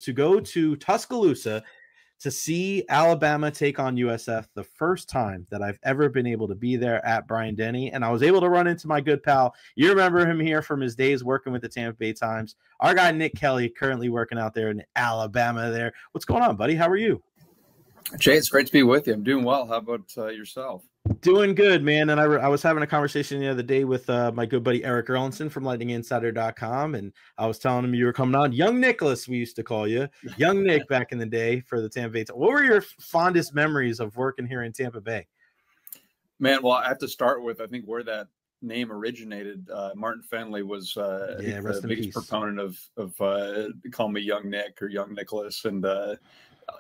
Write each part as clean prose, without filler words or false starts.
to go to Tuscaloosa to see Alabama take on USF, the first time that I've ever been able to be there at Bryant-Denny. And I was able to run into my good pal. You remember him here from his days working with the Tampa Bay Times. Our guy, Nick Kelly, currently working out there in Alabama there. What's going on, buddy? How are you? Jay, it's great to be with you. I'm doing well. How about yourself? Doing good, man. And I was having a conversation the other day with my good buddy Eric Erlinson from lightninginsider.com, and I was telling him you were coming on. Young Nicholas, we used to call you. Young Nick back in the day for the Tampa Bay. What were your fondest memories of working here in Tampa Bay? Man, well, I have to start with, I think, where that name originated. Martin Fenley was the biggest proponent of calling me Young Nick or Young Nicholas, and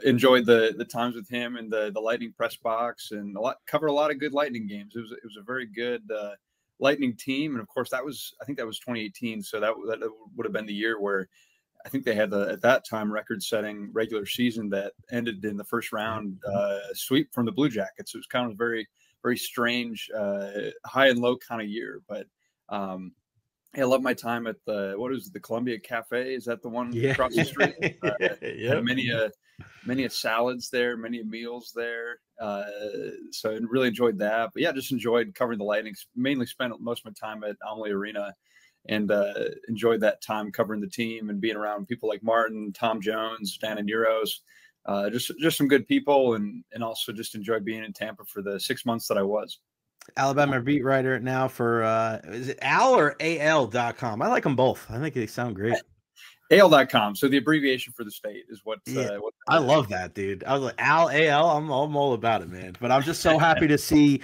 enjoyed the times with him in the Lightning press box, and covered a lot of good Lightning games. It was a very good Lightning team, and of course I think that was 2018, so that would have been the year where I think they had at that time record-setting regular season that ended in the first round sweep from the Blue Jackets. It was kind of a very, very strange high and low kind of year, but I love my time at the Columbia Cafe. Is that the one across the street? Had many salads there, many meals there. So I really enjoyed that. But yeah, just enjoyed covering the Lightning. Mainly spent most of my time at Amalie Arena, and enjoyed that time covering the team and being around people like Martin, Tom Jones, Dan and Euros. Just some good people, and also just enjoyed being in Tampa for the 6 months that I was. Alabama beat writer now for is it Al or AL.com? I like them both. I think they sound great. AL.com. So the abbreviation for the state is what. I love that, dude. I was like AL. I'm all about it, man. But I'm just so happy to see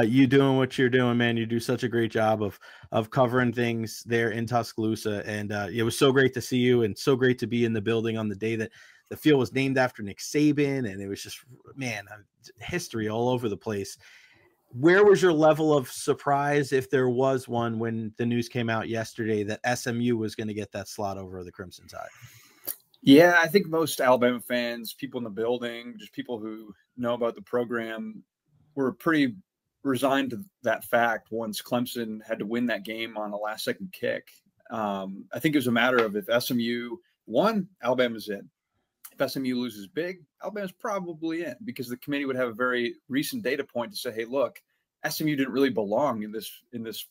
you doing what you're doing, man. You do such a great job of covering things there in Tuscaloosa, and it was so great to see you, and so great to be in the building on the day that the field was named after Nick Saban, and it was just, man, history all over the place. Where was your level of surprise, if there was one, when the news came out yesterday that SMU was going to get that slot over the Crimson Tide? Yeah, I think most Alabama fans, people in the building, just people who know about the program, were pretty resigned to that fact once Clemson had to win that game on a last-second kick. I think it was a matter of, if SMU won, Alabama's in. If SMU loses big, Alabama's probably in, because the committee would have a very recent data point to say, hey, look, SMU didn't really belong in this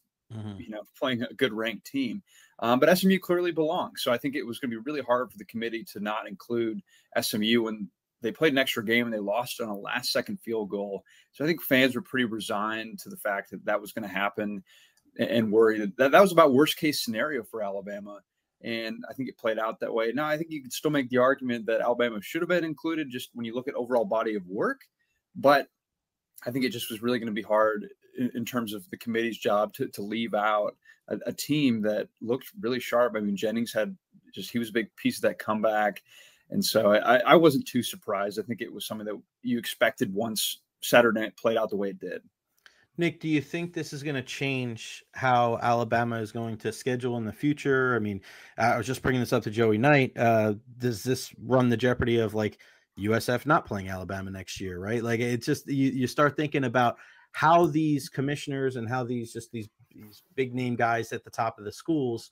playing a good ranked team. But SMU clearly belongs. So I think it was going to be really hard for the committee to not include SMU when they played an extra game and they lost on a last-second field goal. So I think fans were pretty resigned to the fact that was going to happen, and worried that was about worst-case scenario for Alabama. And I think it played out that way. Now, I think you could still make the argument that Alabama should have been included just when you look at overall body of work. But I think it just was really going to be hard in terms of the committee's job to leave out a team that looked really sharp. I mean, Jennings he was a big piece of that comeback. And so I wasn't too surprised. I think it was something that you expected once Saturday night played out the way it did. Nick, do you think this is going to change how Alabama is going to schedule in the future? I mean, I was just bringing this up to Joey Knight. Does this run the jeopardy of like USF not playing Alabama next year, right? Like, it's just, you start thinking about how these commissioners and how these big name guys at the top of the schools,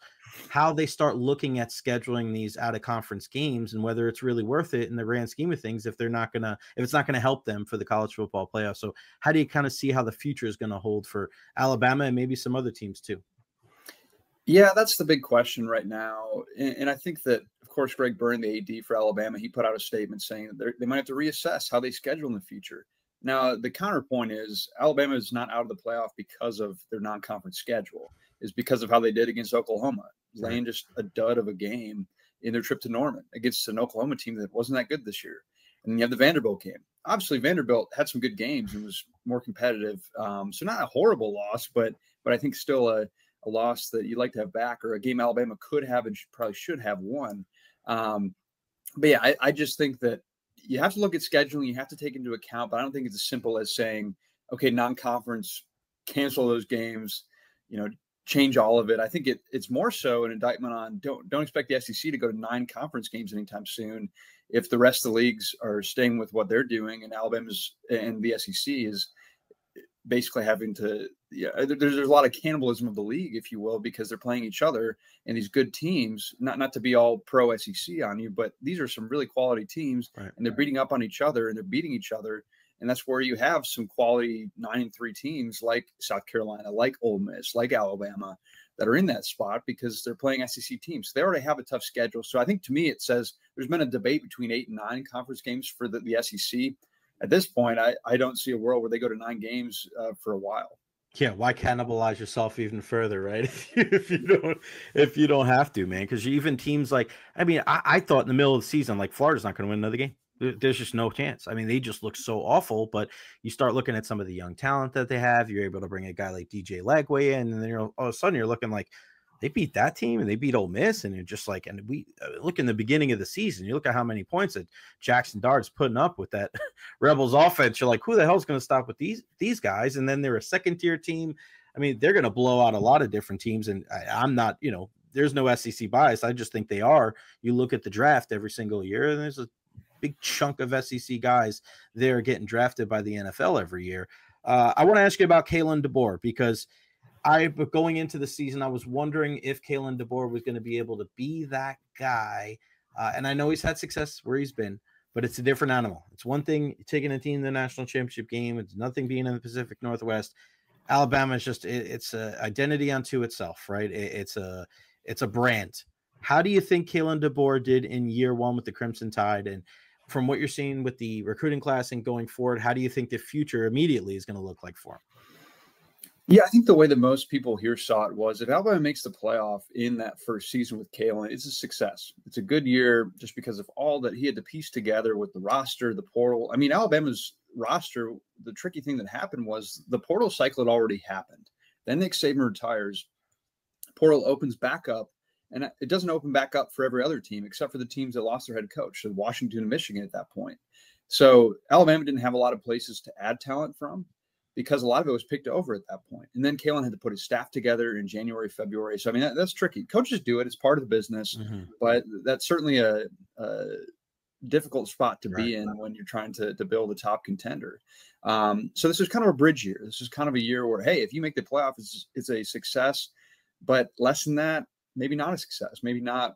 how they start looking at scheduling these out of conference games, and whether it's really worth it in the grand scheme of things if it's not going to help them for the college football playoff. So how do you kind of see how the future is going to hold for Alabama and maybe some other teams too? Yeah, that's the big question right now. And I think that, of course, Greg Byrne, the AD for Alabama, he put out a statement saying that they might have to reassess how they schedule in the future. Now, the counterpoint is Alabama is not out of the playoff because of their non-conference schedule. It's because of how they did against Oklahoma, laying just a dud of a game in their trip to Norman against an Oklahoma team that wasn't that good this year. And then you have the Vanderbilt game. Obviously, Vanderbilt had some good games and was more competitive. So not a horrible loss, but I think still a loss that you'd like to have back, or a game Alabama could have and probably should have won. But yeah, I just think that you have to look at scheduling. You have to take into account, but I don't think it's as simple as saying, okay, non-conference, cancel those games, change all of it. I think it's more so an indictment on don't expect the SEC to go to 9 conference games anytime soon if the rest of the leagues are staying with what they're doing, and Alabama's and the SEC is basically having to, there's a lot of cannibalism of the league, if you will, because they're playing each other and these good teams, not to be all pro SEC on you, but these are some really quality teams, right, and they're beating up on each other and they're beating each other. And that's where you have some quality 9-3 teams like South Carolina, like Ole Miss, like Alabama, that are in that spot because they're playing SEC teams. They already have a tough schedule. So I think to me, it says there's been a debate between 8 and 9 conference games for the SEC. At this point, I don't see a world where they go to 9 games for a while. Yeah, why cannibalize yourself even further, right? if you don't have to, man, because even teams like, I mean, I thought in the middle of the season, like Florida's not going to win another game. There's just no chance. I mean, they just look so awful, but you start looking at some of the young talent that they have. You're able to bring a guy like DJ Lagway in, and then all of a sudden you're looking like they beat that team and they beat Ole Miss, and you're just like, and we look in the beginning of the season, you look at how many points that Jackson Dart's putting up with that Rebels offense. You're like, who the hell's going to stop with these guys? And then they're a second-tier team. I mean, they're going to blow out a lot of different teams, and I'm not, there's no SEC bias. I just think they are. You look at the draft every single year, and there's a big chunk of SEC guys there getting drafted by the NFL every year. I want to ask you about Kalen DeBoer, because going into the season, I was wondering if Kalen DeBoer was going to be able to be that guy. And I know he's had success where he's been, but it's a different animal. It's one thing taking a team to the national championship game. It's nothing being in the Pacific Northwest. Alabama is just, it's an identity unto itself, right? It's a brand. How do you think Kalen DeBoer did in year one with the Crimson Tide? And from what you're seeing with the recruiting class and going forward, how do you think the future immediately is going to look like for him? Yeah, I think the way that most people here saw it was if Alabama makes the playoff in that first season with Kalen, it's a success. It's a good year just because of all that he had to piece together with the roster, the portal. I mean, Alabama's roster, the tricky thing that happened was the portal cycle had already happened. Then Nick Saban retires, portal opens back up, and it doesn't open back up for every other team except for the teams that lost their head coach, so Washington and Michigan at that point. So Alabama didn't have a lot of places to add talent from because a lot of it was picked over at that point. And then Kalen had to put his staff together in January, February. So, I mean, that's tricky. Coaches do it. It's part of the business. But that's certainly a difficult spot to be in when you're trying to build a top contender. So this is kind of a bridge year. This is kind of a year where, hey, if you make the playoff, it's a success. But less than that, maybe not a success, maybe not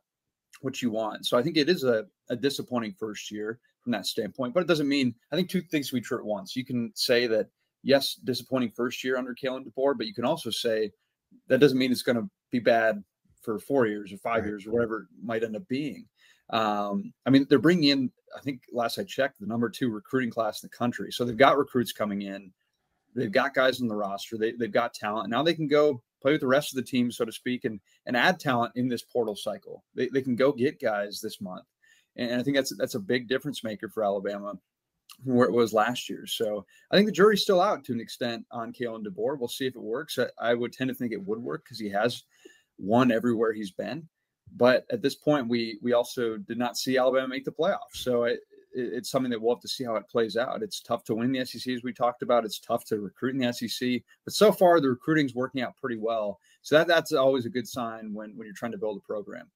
what you want. So I think it is a disappointing first year from that standpoint. But it doesn't mean – I think two things to be true at once. You can say that, yes, disappointing first year under Kalen DeBoer, but you can also say that doesn't mean it's going to be bad for 4 years or 5 years or whatever it might end up being. I mean, they're bringing in, I think last I checked, the number 2 recruiting class in the country. So they've got recruits coming in. They've got guys on the roster. They've got talent. Now they can go play with the rest of the team, so to speak, and add talent in this portal cycle. They can go get guys this month. And I think that's a big difference maker for Alabama from where it was last year. So I think the jury's still out to an extent on Kalen DeBoer. We'll see if it works. I would tend to think it would work because he has won everywhere he's been. But at this point, we also did not see Alabama make the playoffs. So it's something that we'll have to see how it plays out. It's tough to win the SEC, as we talked about. It's tough to recruit in the SEC. But so far, the recruiting's working out pretty well. So that's always a good sign when you're trying to build a program.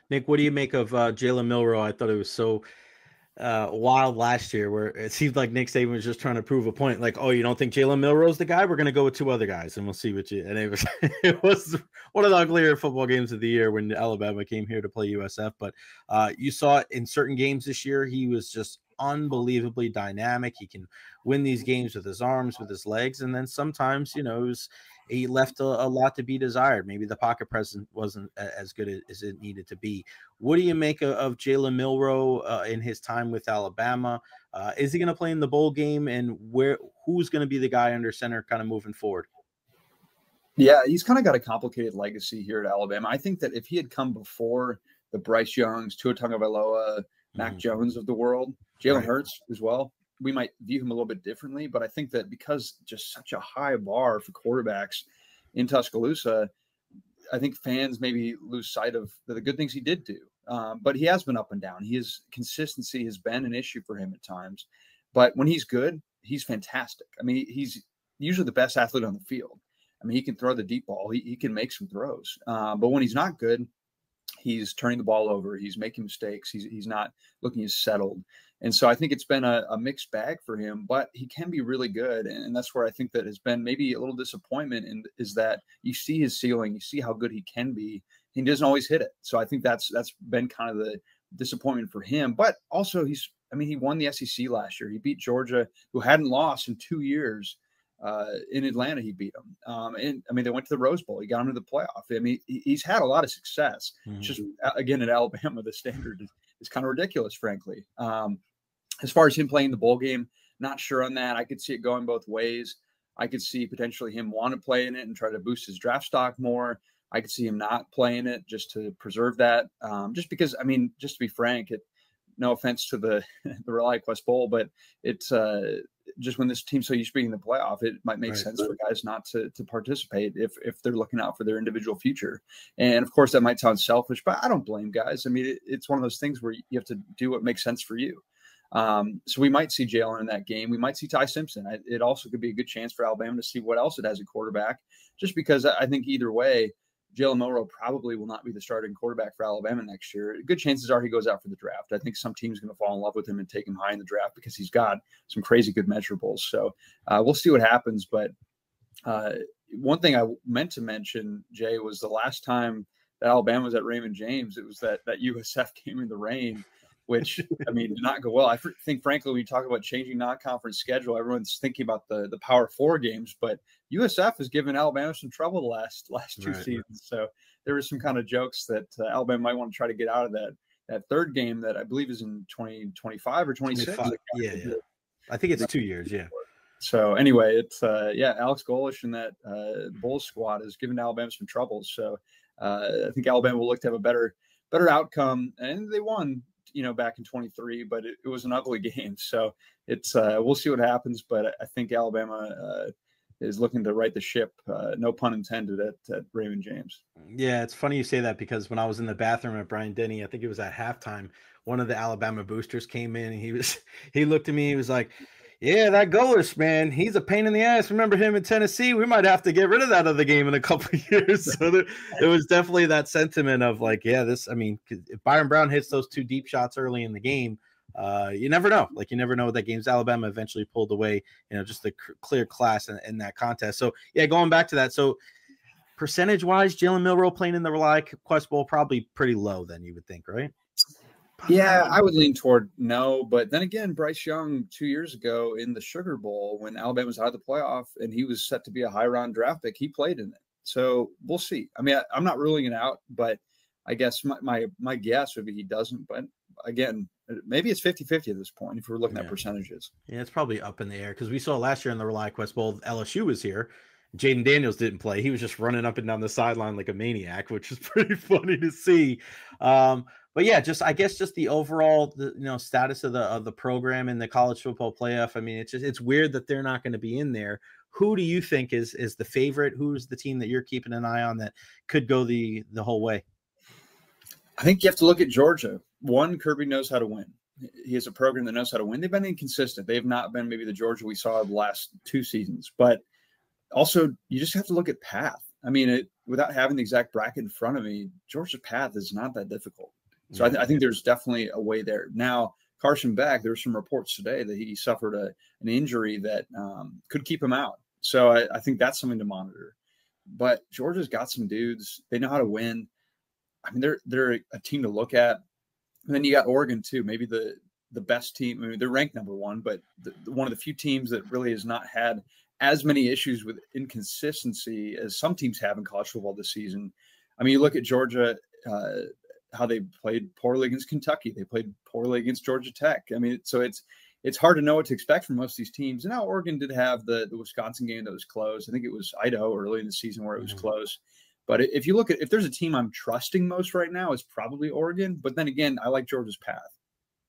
Nick, what do you make of Jalen Milroe? I thought it was so wild last year where it seemed like Nick Saban was just trying to prove a point. Like, oh, you don't think Jalen Milroe's the guy? We're going to go with 2 other guys and we'll see what you – and it was one of the uglier football games of the year when Alabama came here to play USF. But you saw it in certain games this year. He was just unbelievably dynamic. He can win these games with his arms, with his legs. And then sometimes, he left a lot to be desired. Maybe the pocket presence wasn't as good as it needed to be. What do you make of Jalen Milroe in his time with Alabama? Is he going to play in the bowl game, and who's going to be the guy under center kind of moving forward? Yeah, he's kind of got a complicated legacy here at Alabama. I think that if he had come before the Bryce Youngs, Tua Tagovailoa, Mac Jones of the world, Jalen Hurts as well, we might view him a little bit differently. But I think that because just such a high bar for quarterbacks in Tuscaloosa, I think fans maybe lose sight of the good things he did do. But he has been up and down. Consistency has been an issue for him at times. But when he's good, he's fantastic. I mean, he's usually the best athlete on the field. I mean, he can throw the deep ball. He can make some throws. But when he's not good, He's turning the ball over. He's making mistakes. He's not looking as settled. And so I think it's been a mixed bag for him, but he can be really good. And that's where I think that has been maybe a little disappointment, and is that you see his ceiling, you see how good he can be. He doesn't always hit it. So I think that's been kind of the disappointment for him. But also he won the SEC last year. He beat Georgia, who hadn't lost in 2 years. In Atlanta, he beat them. And I mean, they went to the Rose Bowl. He got him to the playoff. I mean, he's had a lot of success. Mm-hmm. Just again, at Alabama, the standard is kind of ridiculous, frankly. As far as him playing the bowl game, not sure on that. I could see it going both ways. I could see potentially him want to play in it and try to boost his draft stock more. I could see him not playing it just to preserve that. Just because, I mean, just to be frank, no offense to the ReliaQuest Bowl, but it's just when this team's so used to being in the playoff, it might make sense for guys not to participate if they're looking out for their individual future. And of course, that might sound selfish, but I don't blame guys. I mean, it's one of those things where you have to do what makes sense for you. So we might see Jalen in that game. We might see Ty Simpson. It also could be a good chance for Alabama to see what else it has at quarterback, just because I think either way, Jalen Milroe probably will not be the starting quarterback for Alabama next year. Good chances are he goes out for the draft. I think some team's going to fall in love with him and take him high in the draft because he's got some crazy good measurables. So we'll see what happens. But one thing I meant to mention, Jay, was the last time that Alabama was at Raymond James, it was that USF game in the rain, which, I mean, did not go well. I think, frankly, when you talk about changing non-conference schedule, everyone's thinking about the Power 4 games, but USF has given Alabama some trouble the last two seasons. So there were some kind of jokes that Alabama might want to try to get out of that third game that I believe is in 2025 or 26. Yeah. I think it's 2 years, yeah. So anyway, it's Alex Golesh and that Bulls squad has given Alabama some trouble. So I think Alabama will look to have a better outcome, and they won, back in 23, but it was an ugly game. So it's we'll see what happens, but I think Alabama is looking to right the ship, no pun intended, at Raymond James. Yeah, it's funny you say that, because when I was in the bathroom at Bryant Denny, I think it was at halftime, one of the Alabama boosters came in and he looked at me, he was like, "Yeah, that Golesh, man, he's a pain in the ass. Remember him in Tennessee? We might have to get rid of that other game in a couple of years." So it was definitely that sentiment of like, yeah, if Byron Brown hits those 2 deep shots early in the game, you never know. Like, you never know what that game's. Alabama eventually pulled away, just the clear class in that contest. So yeah, going back to that. So percentage-wise, Jalen Milroe playing in the ReliaQuest Bowl, probably pretty low then, you would think, right? Yeah, I would lean toward no, but then again, Bryce Young 2 years ago in the Sugar Bowl, when Alabama was out of the playoff and he was set to be a high-round draft pick, he played in it. So we'll see. I mean, I'm not ruling it out, but I guess my guess would be he doesn't. But again, maybe it's 50-50 at this point if we're looking at percentages. Yeah, it's probably up in the air, because we saw last year in the ReliaQuest Bowl, LSU was here. Jaden Daniels didn't play. He was just running up and down the sideline like a maniac, which is pretty funny to see. But yeah, I guess the overall status of the program in the college football playoff. I mean, it's weird that they're not going to be in there. Who do you think is the favorite? Who's the team that you're keeping an eye on that could go the whole way? I think you have to look at Georgia. One, Kirby knows how to win. He has a program that knows how to win. They've been inconsistent. They've not been maybe the Georgia we saw the last 2 seasons. But also, you just have to look at path. I mean, without having the exact bracket in front of me, Georgia's path is not that difficult. So I think there's definitely a way there. Now, Carson Beck, there were some reports today that he suffered an injury that could keep him out. So I think that's something to monitor. But Georgia's got some dudes. They know how to win. I mean, they're a team to look at. And then you got Oregon, too, maybe the best team. I mean, they're ranked number 1, but one of the few teams that really has not had as many issues with inconsistency as some teams have in college football this season. I mean, you look at Georgia, how they played poorly against Kentucky. They played poorly against Georgia Tech. I mean, so it's hard to know what to expect from most of these teams. And now Oregon did have the Wisconsin game that was close. I think it was Idaho early in the season where it was close. But if you look at, if there's a team I'm trusting most right now, it's probably Oregon. But then again, I like Georgia's path.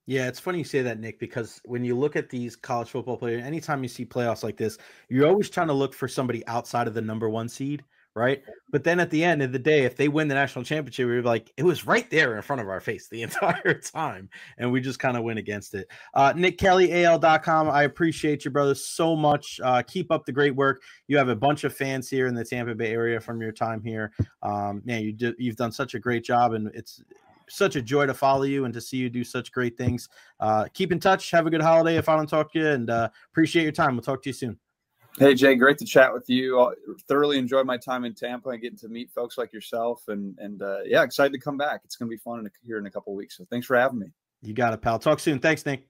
Yeah, it's funny you say that, Nick, because when you look at these college football players, anytime you see playoffs like this, you're always trying to look for somebody outside of the number 1 seed, right? But then at the end of the day, if they win the national championship, we're like, it was right there in front of our face the entire time, and we just kind of went against it. Nick Kelly, AL.com. I appreciate you, brother, so much. Keep up the great work. You have a bunch of fans here in the Tampa Bay area from your time here. Man, you've done such a great job, and it's such a joy to follow you and to see you do such great things. Keep in touch. Have a good holiday if I don't talk to you, and appreciate your time. We'll talk to you soon. Hey, Jay, great to chat with you. I thoroughly enjoyed my time in Tampa and getting to meet folks like yourself. And yeah, excited to come back. It's going to be fun here in a couple of weeks. So thanks for having me. You got it, pal. Talk soon. Thanks, Nick.